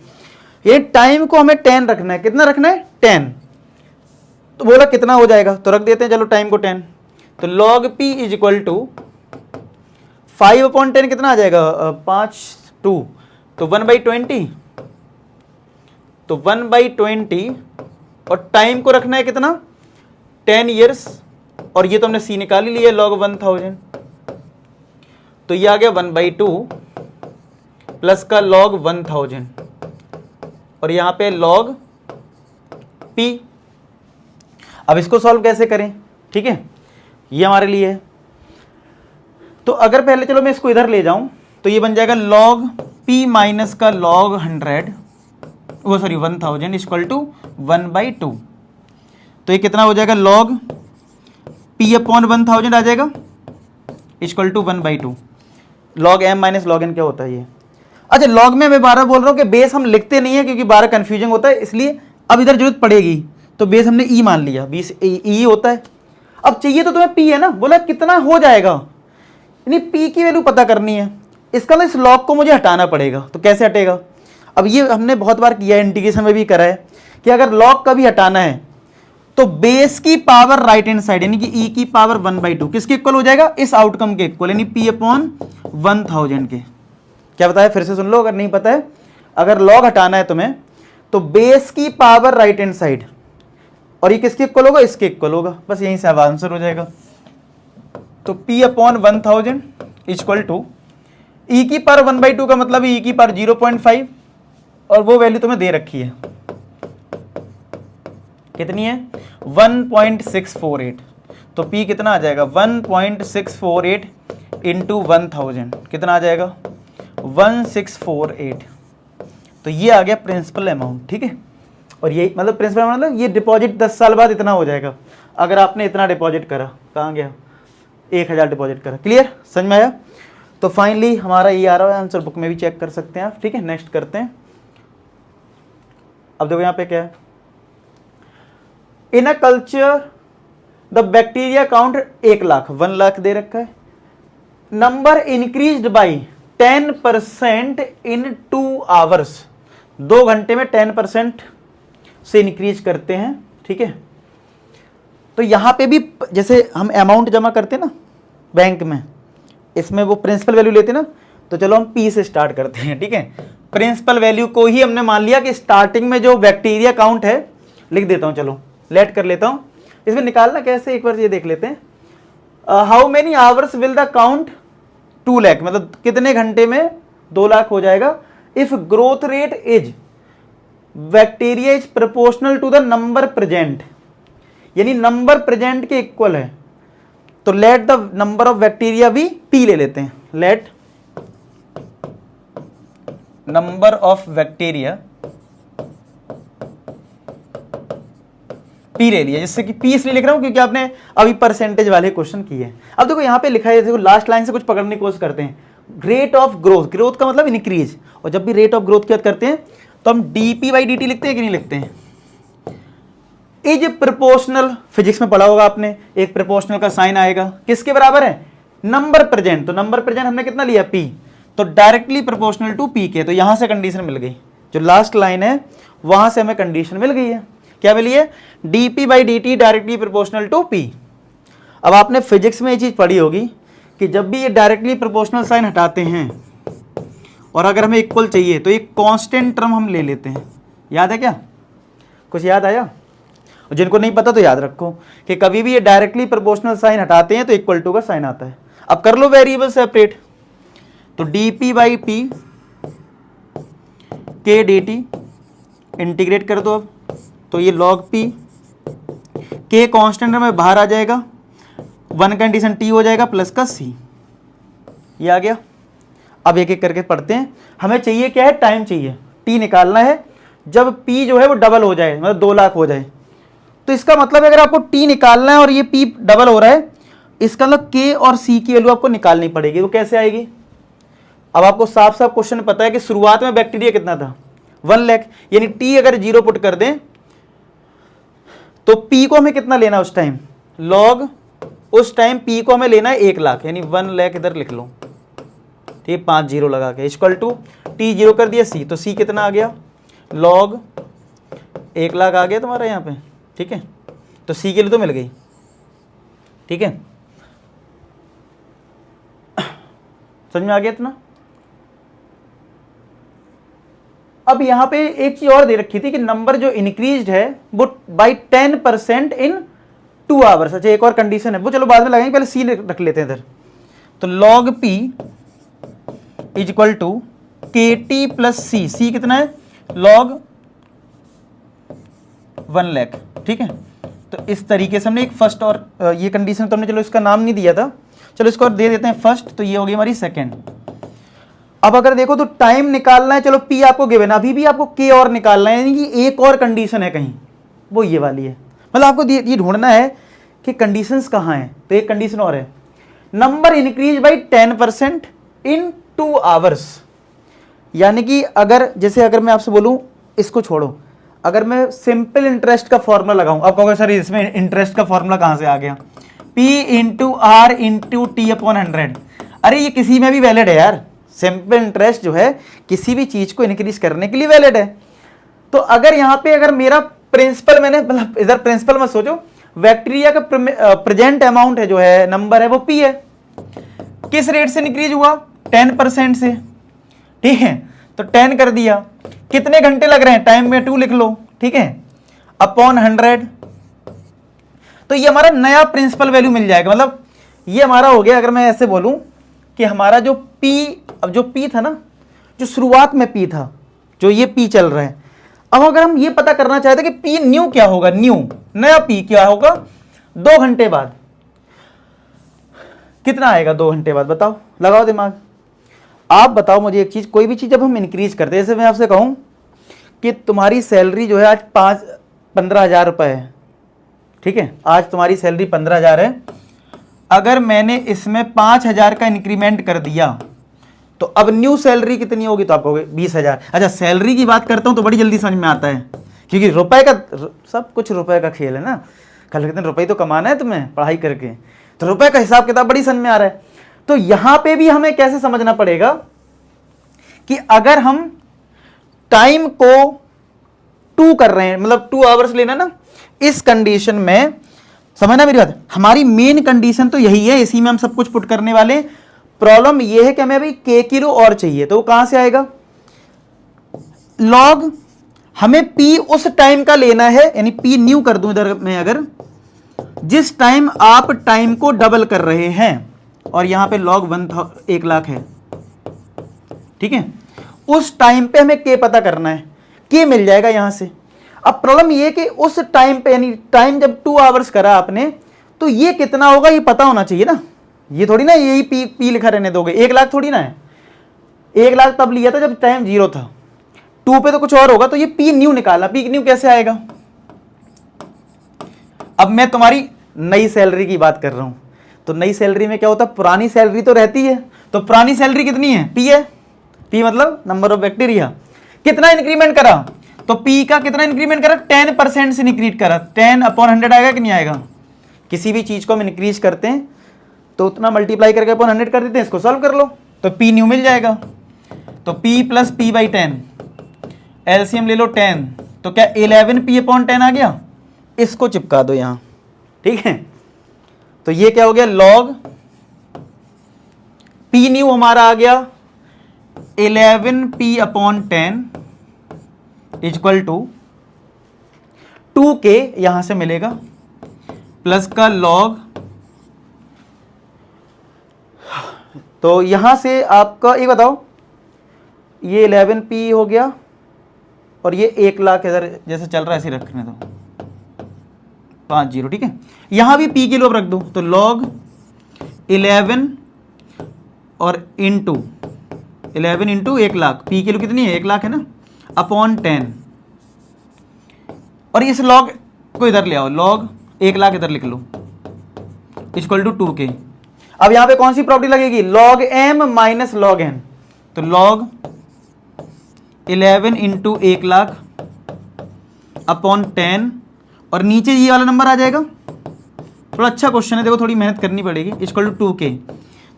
ये टाइम को हमें 10 रखना है, कितना रखना है 10, तो बोला कितना हो जाएगा, तो रख देते हैं चलो टाइम को 10, तो log p is equal to 5/10 कितना आ जाएगा 5/2, तो 1/20, तो 1/20, और टाइम को रखना है कितना 10 ईयर्स, और ये तो हमने c निकाल ही लिया log 1000, तो ये आ गया 1/2 प्लस का log 1000, और यहां पे log p। अब इसको सॉल्व कैसे करें, ठीक है, ये हमारे लिए है। तो अगर पहले चलो मैं इसको इधर ले जाऊं तो ये बन जाएगा log p माइनस का log 100, वो सॉरी 1000 इक्वल टू 1/2, तो ये कितना हो जाएगा log p अपॉन 1000 आ जाएगा equal to 1/2, log m minus log n क्या होता है ये। अच्छा log में मैं 12 बोल रहा हूं कि बेस हम लिखते नहीं है क्योंकि 12 कंफ्यूजन होता है, इसलिए अब इधर जरूरत पड़ेगी, तो बेस हमने e मान लिया, बीस e होता है। अब चाहिए तो तुम्हें p है ना, बोला कितना हो जाएगा, यानी p की वैल्यू पता करनी है, इसका ना इस log को मुझे हटाना पड़ेगा, तो कैसे हटेगा, अब ये हमने बहुत बार किया है, इंटीग्रेशन में भी करा है कि अगर log का भी हटाना है तो बेस की पावर राइट हैंड साइड यानी कि e की पावर 1/2 किसके इक्वल हो जाएगा, इस आउटकम के इक्वल, यानी p अपॉन 1000 के। क्या बताया फिर से सुन लो अगर नहीं पता है, अगर log हटाना है तुम्हें तो बेस की पावर राइट हैंड साइड, और ये किसके इक्वल होगा, इसके इक्वल होगा, बस यहीं से अब आंसर हो जाएगा। तो p upon 1000 equal to e की पावर 1/2 का मतलब e की पावर 0.5, और वो वैल्यू तुम्हें दे रखी है, कितनी है 1.648, तो p कितना आ जाएगा 1.648 इंटू 1000 कितना आ जाएगा 1648, तो ये आ गया प्रिंसिपल अमाउंट, ठीक है। और ये मतलब प्रिंसिपल अमाउंट मतलब ये डिपॉजिट 10 साल बाद इतना हो जाएगा, अगर आपने इतना डिपॉजिट करा, कहाँ गया 1000 डिपॉजिट करा, क्लियर समझ में आया। तो फाइनली हमारा ये आ रहा है आंसर, बुक में भी चेक कर सकते हैं आप, ठीक है। नेक्स्ट करते हैं, अब देखो यहाँ पे क्या है, in a culture the bacteria count 1 lakh 1 lakh दे रखा है, number increased by 10% in 2 hours, 2 घंटे में 10% से इंक्रीज करते हैं, ठीक है। तो यहां पे भी जैसे हम अमाउंट जमा करते हैं ना बैंक में, इसमें वो प्रिंसिपल वैल्यू लेते हैं ना, तो चलो हम पी से स्टार्ट करते हैं, ठीक है। प्रिंसिपल वैल्यू को ही हमने मान लिया कि स्टार्टिंग में जो बैक्टीरिया काउंट है, लिख देता हूं, चलो लेट कर लेता हूं, इसमें निकालना कैसे एक बार ये देख लेते हैं। How many hours will the count 2 lakh, मतलब कितने घंटे में 2 लाख हो जाएगा, if growth rate is bacteria is proportional to the number present, यानी नंबर प्रेजेंट के इक्वल है, तो let the number of bacteria भी पी ले लेते हैं, let number of bacteria p P ले लिया, जिससे कि पी इसलिए लिख रहा हूँ क्योंकि आपने अभी परसेंटेज वाले क्वेश्चन किए हैं। अब देखो यहाँ पे लिखा है, देखो लास्ट लाइन से कुछ पकड़ने की कोशिश करते हैं, रेट ऑफ ग्रोथ, ग्रोथ का मतलब इंक्रीज, और जब भी रेट ऑफ ग्रोथ की बात करते हैं तो हम dp बाई dt लिखते हैं कि नहीं लिखते हैं। इज प्रोपोर्शनल, फिजिक्स में पढ़ा होगा आपने, एक प्रोपोर्शनल का साइन आएगा किसके बराबर है, नंबर प्रेजेंट, तो नंबर प्रेजेंट हमने कितना लिया p, तो डायरेक्टली प्रोपोर्शनल टू p के, तो यहां से कंडीशन मिल गई, जो लास्ट लाइन है वहां से हमें कंडीशन मिल गई है, क्या मिली है, dp by dt directly proportional to p। अब आपने फिजिक्स में ये चीज पढ़ी होगी कि जब भी ये डायरेक्टली प्रोपोर्शनल साइन हटाते हैं और अगर हमें इक्वल चाहिए तो एक कांस्टेंट टर्म हम ले लेते हैं, याद है क्या, कुछ याद आया, और जिनको नहीं पता तो याद रखो कि कभी भी ये डायरेक्टली प्रोपोर्शनल साइन हटाते हैं तो इक्वल टू का साइन आता है। अब कर लो वेरिएबल सेपरेट, तो dp बाई p के dt इंटीग्रेट कर दो, अब तो ये log p के कांस्टेंट में बाहर आ जाएगा, वन कंडीशन t हो जाएगा प्लस का c, ये आ गया। अब एक एक करके पढ़ते हैं, हमें चाहिए क्या है, टाइम चाहिए, t निकालना है जब p जो है वो डबल हो जाए, मतलब 2 लाख हो जाए। तो इसका मतलब अगर आपको t निकालना है और ये p डबल हो रहा है, इसका मतलब k और c की वैल्यू आपको निकालनी पड़ेगी। वो कैसे आएगी, अब आपको साफ साफ क्वेश्चन पता है कि शुरुआत में बैक्टीरिया कितना था, 1 लाख, यानी t अगर 0 पुट कर दें तो p को हमें कितना लेना उस टाइम, log, उस टाइम p को हमें लेना है 1 लाख, यानी 1 लाख इधर लिख लो, ठीक, 5 जीरो लगा के, इक्वल टू t 0 कर दिया c, तो c कितना आ गया, log 1 लाख आ गया तुम्हारा यहाँ पे, ठीक है, तो c के लिए तो मिल गई, ठीक है, समझ में आ गया इतना। अब यहाँ पे एक चीज और दे रखी थी कि नंबर जो इंक्रीज्ड है वो बाई 10% इन 2 आवर्स। अच्छा, एक और कंडीशन है, वो चलो बाद में लगाएंगे, पहले सी रख लेते हैं इधर, तो log p is equal to K T plus C, C कितना है, log 1 लाख, ठीक है। तो इस तरीके से हमने एक फर्स्ट और ये कंडीशन तो हमने चलो इसका नाम नहीं दिया था, चलो इसको और दे देते हैं फर्स्ट, तो ये होगी हमारी सेकेंड। अब अगर देखो तो टाइम निकालना है, चलो p आपको गिवन, अभी भी आपको k और निकालना है, यानी कि एक और कंडीशन है कहीं, वो ये वाली है, मतलब आपको ये ढूंढना है कि कंडीशंस कहाँ हैं। तो एक कंडीशन और है, number increase by 10% in 2 hours, यानी कि अगर जैसे अगर मैं आपसे बोलूं इसको छोड़ो, अगर मैं सिंपल इंटरेस्ट का फॉर्मूला लगाऊं, आप कहोगे सर इसमें इंटरेस्ट का फॉर्मूला कहाँ से आ गया, p into R into T upon 100, अरे ये किसी में भी वैलिड है यार, सिंपल इंटरेस्ट जो है किसी भी चीज को इंक्रीज करने के लिए वैलिड है। तो अगर यहाँ पे अगर मेरा प्रिंसिपल, मैंने मतलब इधर प्रिंसिपल मत सोचो, बैक्टीरिया का प्रेजेंट अमाउंट है जो है नंबर है वो p है, किस रेट से इंक्रीज हुआ, 10% से, ठीक है, तो 10 कर दिया, कितने घंटे लग रहे हैं, टाइम में 2 लिख लो, ठीक है, अपॉन 100, तो ये हमारा नया प्रिंसिपल वैल्यू मिल जाएगा। मतलब ये हमारा हो गया, अगर मैं ऐसे बोलूं कि हमारा जो p, अब जो p था ना, जो शुरुआत में p था, जो ये p चल रहा है, अब अगर हम ये पता करना चाहते हैं कि p न्यू क्या होगा, न्यू नया p क्या होगा 2 घंटे बाद, कितना आएगा 2 घंटे बाद, बताओ, लगाओ दिमाग, आप बताओ मुझे एक चीज, कोई भी चीज जब हम इंक्रीज करते हैं, जैसे मैं आपसे कहूं कि तुम्हारी सैलरी जो है आज 15,000 रुपए है, ठीक है, आज तुम्हारी सैलरी 15,000 है, अगर मैंने इसमें 5,000 का इंक्रीमेंट कर दिया तो अब न्यू सैलरी कितनी होगी, तो आप कहोगे 20,000। अच्छा, सैलरी की बात करता हूं तो बड़ी जल्दी समझ में आता है, क्योंकि रुपए का सब कुछ रुपए का खेल है ना, कल के दिन रुपए तो कमाना है तुम्हें पढ़ाई करके, तो रुपए का हिसाब किताब बड़ी समझ में आ रहा है। तो यहां पे भी हमें कैसे समझना पड़ेगा कि अगर हम टाइम को 2 कर रहे हैं, मतलब 2 आवर्स लेना ना, इस कंडीशन में समझना मेरी बात, हमारी मेन कंडीशन तो यही है, इसी में हम सब कुछ पुट करने वाले। प्रॉब्लम ये है कि हमें अभी k किलो और चाहिए, तो वो कहां से आएगा, log हमें p उस टाइम का लेना है, यानी p न्यू कर दूं इधर में, अगर जिस टाइम आप टाइम को डबल कर रहे हैं, और यहां पे log 1 लाख है, ठीक है, उस टाइम पे हमें k पता करना है, k मिल जाएगा यहां से। अब प्रॉब्लम ये कि उस टाइम पे, यानी टाइम जब 2 आवर्स करा आपने, तो ये कितना होगा ये पता होना चाहिए ना, ये थोड़ी ना यही पी लिखा रहने दोगे, 1 लाख थोड़ी ना है, 1 लाख तब लिया था जब टाइम 0 था, 2 पे तो कुछ और होगा, तो ये पी न्यू निकालना, पी न्यू कैसे आएगा, अब मैं तुम्हारी नई सैलरी की बात कर रहा हूं, तो नई सैलरी में क्या होता है, पुरानी सैलरी तो रहती है, तो पुरानी सैलरी कितनी है, पी है, पी मतलब नंबर ऑफ बैक्टीरिया, कितना इंक्रीमेंट करा, तो पी का कितना इंक्रीमेंट करा, 10% से इंक्रीज करा, 10/100 आएगा कि नहीं आएगा, किसी भी चीज को हम इंक्रीज करते हैं तो उतना मल्टीप्लाई करके अपॉन 100 कर देते हैं, इसको सॉल्व कर लो तो पी न्यू मिल जाएगा, तो p plus P by 10, LCM ले लो 10, तो क्या 11p/10 आ गया, इसको चिपका दो यहां, ठीक है, तो ये क्या हो गया, लॉग p न्यू हमारा आ गया 11p/10 इक्वल टू 2k, यहां से मिलेगा प्लस का लॉग, तो यहां से आपका ये बताओ, ये 11p हो गया और ये 1 लाख इधर जैसे चल रहा है ऐसे रखने दो, 50, ठीक है, यहां भी p किलो रख दो, तो लॉग 11 और into 11 into 1 lakh, p kilo कितनी है, 1 लाख है ना, अपॉन 10, और इस लॉग को इधर ले आओ, लॉग 1 लाख इधर लिख लो इक्वल टू 2k। अब यहां पे कौन सी प्रॉपर्टी लगेगी, log m minus log n, तो लॉग 11 इंटू 1 लाख अपॉन 10, और नीचे ये वाला नंबर आ जाएगा, थोड़ा अच्छा क्वेश्चन है, देखो थोड़ी मेहनत करनी पड़ेगी, इक्वल टू 2k,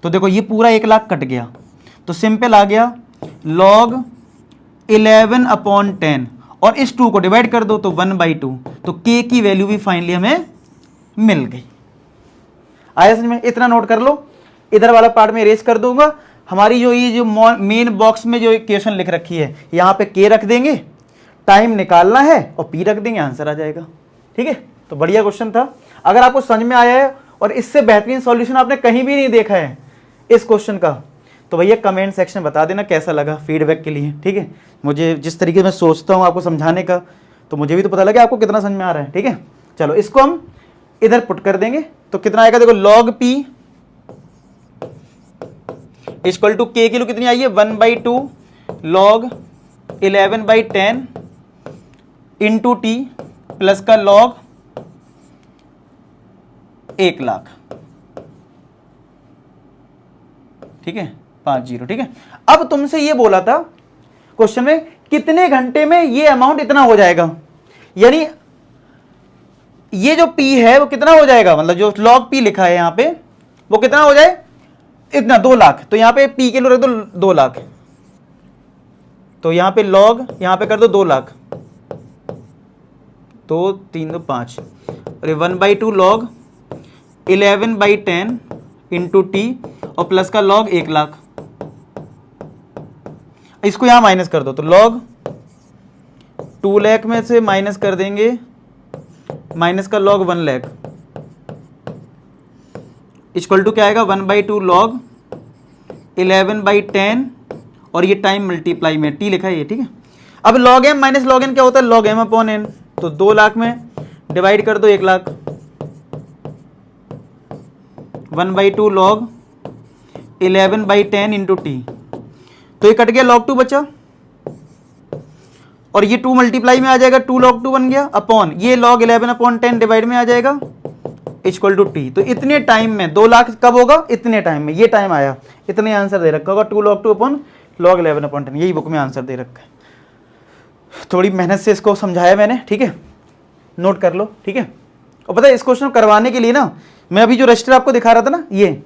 तो देखो ये पूरा 1 लाख कट गया, तो सिंपल आ गया लॉग 11/10, और इस 2 को डिवाइड कर दो तो 1/2, तो k की वैल्यू भी फाइनली हमें मिल गई। आया समझ में, इतना नोट कर लो, इधर वाला पार्ट में इरेज कर दूंगा, हमारी जो ये जो मेन बॉक्स में जो इक्वेशन लिख रखी है यहां पे k रख देंगे, टाइम निकालना है और p रख देंगे, आंसर आ जाएगा, ठीक है, तो बढ़िया क्वेश्चन था। अगर आपको समझ में आया है और इससे बेहतरीन सॉल्यूशन आपने कहीं भी नहीं देखा है इस क्वेश्चन का, तो भैया कमेंट सेक्शन में बता देना कैसा लगा, फीडबैक के लिए, ठीक है, मुझे जिस तरीके से मैं सोचता हूँ आपको समझाने का, तो मुझे भी तो पता लगे आपको कितना समझ में आ रहा है, ठीक है। चलो इसको हम इधर पुट कर देंगे, तो कितना आएगा, देखो log p equal to k kilo कितनी आई है, 1/2 लॉग 11/10 इंटू टी प्लस का लॉग 1 लाख, ठीक है, 50, ठीक है। अब तुमसे ये बोला था क्वेश्चन में कितने घंटे में ये अमाउंट इतना हो जाएगा, यानी ये जो p है वो कितना हो जाएगा, मतलब जो log p लिखा है यहां पे वो कितना हो जाए, इतना 2 लाख, तो यहां पे p किलो रख दो 2 लाख, तो यहां पे log यहां पे कर दो 2 लाख, 2 3 2 5, और 1/2 log 11/10 इंटू टी और प्लस का log 1 लाख, इसको यहां माइनस कर दो, तो log 2 लाख में से माइनस कर देंगे, माइनस का log 1 लाख इक्वल टू क्या आएगा, 1/2 log 11/10, और ये टाइम मल्टीप्लाई में t लिखा है ये, ठीक है। अब log m minus log n क्या होता है, log m/n, तो 2 लाख में डिवाइड कर दो 1 लाख, 1/2 log 11/10 इंटू टी, तो ये कट गया, log 2 बचा, और ये 2 मल्टीप्लाई में आ जाएगा, 2 log 2 बन गया, अपॉन ये log 11/10 डिवाइड में आ जाएगा इक्वल टू टी, तो इतने टाइम में 2 लाख कब होगा, इतने टाइम में, ये टाइम आया, इतने आंसर दे रखा होगा, 2 log 2 अपॉन log 11/10, यही बुक में आंसर दे रखा है। थोड़ी मेहनत से इसको समझाया मैंने, ठीक है, नोट कर लो, ठीक है। और पता है इस क्वेश्चन को करवाने के लिए ना, मैं अभी जो रजिस्टर आपको दिखा रहा था ना, ये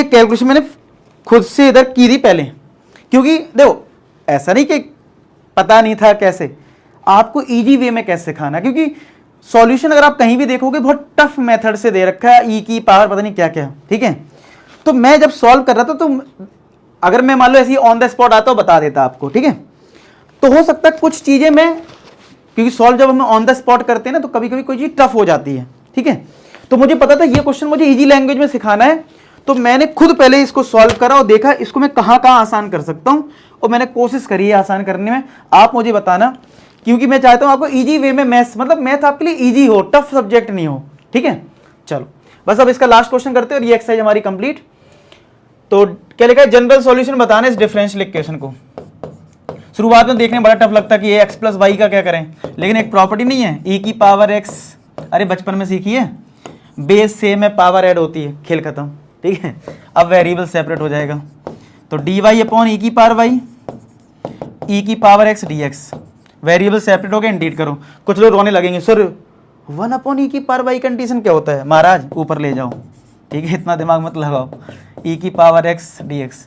कैलकुलेशन मैंने खुद से इधर की थी पहले, क्योंकि देखो ऐसा नहीं कि पता नहीं था कैसे, आपको इजी वे में कैसे सिखाना, क्योंकि सॉल्यूशन अगर आप कहीं भी देखोगे बहुत टफ मेथड से दे रखा है, ई की पावर पता नहीं क्या क्या, ठीक है। तो मैं जब सॉल्व कर रहा था, तो अगर मैं मान लो ऐसे ही ऑन द स्पॉट आता हूं बता देता आपको, ठीक है। तो हो सकता है कुछ चीजें मैं, क्योंकि सॉल्व जब हम ऑन द स्पॉट करते हैं ना, तो कभी कभी कोई चीज टफ हो जाती है, ठीक है। तो मुझे पता था ये क्वेश्चन मुझे इजी लैंग्वेज में सिखाना है, तो मैंने खुद पहले इसको सॉल्व करा और देखा इसको मैं कहां कहां आसान कर सकता हूं, और मैंने कोशिश करी है आसान करने में। आप मुझे बताना, क्योंकि मैं चाहता हूं आपको इजी वे में मैथ्स, मतलब मैथ आपके लिए इजी हो, टफ सब्जेक्ट नहीं हो, ठीक है। चलो बस अब इसका लास्ट क्वेश्चन करते हैं, और ये एक्सरसाइज हमारी कंप्लीट। तो क्या लिखा है, जनरल सॉल्यूशन बताना इस डिफरेंशियल इक्वेशन को। शुरुआत में देखने में बड़ा टफ लगता है कि ये एक्स प्लस वाई का क्या करें, लेकिन एक प्रॉपर्टी नहीं है e की पावर x, अरे बचपन में सीखी है, बेस सेम है पावर ऐड होती है, खेल खत्म, ठीक है। अब वेरिएबल सेपरेट हो जाएगा, तो dy अपॉन e की पावर y, e की power x dx, variable separate हो गए, इंटीग्रेट करो। कुछ लोग रोने लगेंगे, सर 1 अपॉन e की पावर y कंडीशन क्या होता है, महाराज ऊपर ले जाओ, ठीक है, इतना दिमाग मत लगाओ। e की पावर x dx,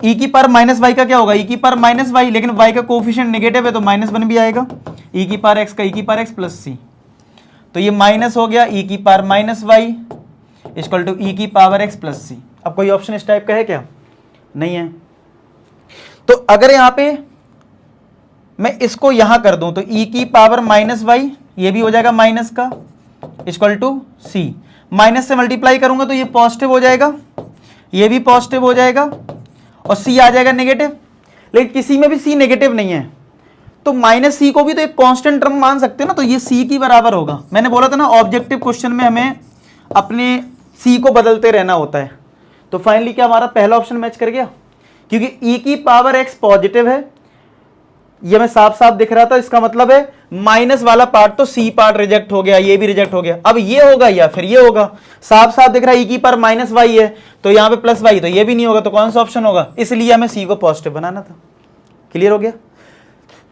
e की पावर माइनस वाई का क्या होगा, e की पावर माइनस वाई, लेकिन y का कोफिशिएंट नेगेटिव है तो -1 भी आएगा, e की पावर x का e की पावर x प्लस c, तो ये माइनस हो गया, e की power minus Y equal to e की पावर x प्लस c। अब कोई ऑप्शन इस टाइप का है क्या, नहीं है। तो अगर यहां पे मैं इसको यहां कर दूं तो e की पावर माइनस वाई, ये भी हो जाएगा माइनस का, इक्वल टू c, माइनस से मल्टीप्लाई करूंगा तो ये पॉजिटिव हो जाएगा, ये भी पॉजिटिव हो जाएगा और c आ जाएगा नेगेटिव, लेकिन किसी में भी c नेगेटिव नहीं है, तो माइनस c को भी तो एक कांस्टेंट टर्म मान सकते हैं ना, तो ये c की बराबर होगा। मैंने बोला था ना ऑब्जेक्टिव क्वेश्चन में हमें अपने c को बदलते रहना होता है। तो फाइनली क्या हमारा पहला ऑप्शन मैच कर गया, क्योंकि e की पावर x पॉजिटिव है, ये मैं साफ साफ दिख रहा था, इसका मतलब है माइनस वाला पार्ट तो c पार्ट रिजेक्ट हो गया, ये भी रिजेक्ट हो गया, अब ये होगा या फिर ये होगा, साफ साफ दिख रहा है e की पावर माइनस वाई है तो यहाँ पे प्लस वाई, तो ये भी नहीं होगा, तो कौन सा ऑप्शन होगा, इसलिए हमें c को पॉजिटिव बनाना था। क्लियर हो गया।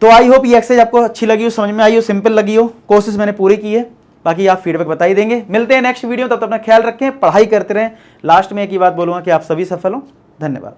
तो आई होप ये एक्सरसाइज आपको अच्छी लगी हो, समझ में आई हो, सिंपल लगी हो, कोशिश मैंने पूरी की है, बाकी आप फीडबैक बता ही देंगे। मिलते हैं नेक्स्ट वीडियो, तब तक अपना ख्याल रखें, पढ़ाई करते रहें। लास्ट में एक ही बात बोलूंगा कि आप सभी सफल हो। धन्यवाद।